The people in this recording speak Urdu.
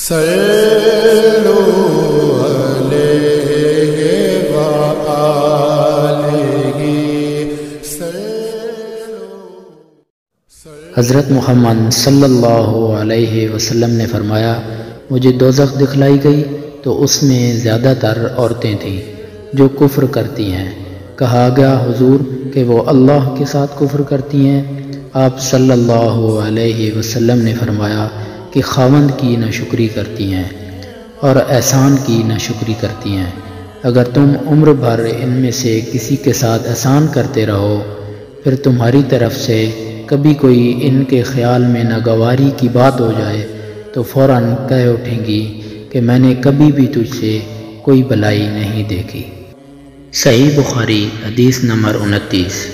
صلو علیہ وآلہ حضرت محمد صلی اللہ علیہ وسلم نے فرمایا، مجھے دوزخ دکھلائی گئی تو اس میں زیادہ تر عورتیں تھیں جو کفر کرتی ہیں۔ کہا گیا حضور کہ وہ اللہ کے ساتھ کفر کرتی ہیں؟ آپ صلی اللہ علیہ وسلم نے فرمایا کہ خاوند کی ناشکری کرتی ہیں اور احسان کی ناشکری کرتی ہیں۔ اگر تم عمر بھر ان میں سے کسی کے ساتھ احسان کرتے رہو، پھر تمہاری طرف سے کبھی کوئی ان کے خیال میں ناگواری کی بات ہو جائے تو فوراً کہہ اٹھیں گی کہ میں نے کبھی بھی تجھ سے کوئی بلائی نہیں دیکھی۔ صحیح بخاری حدیث نمبر 29۔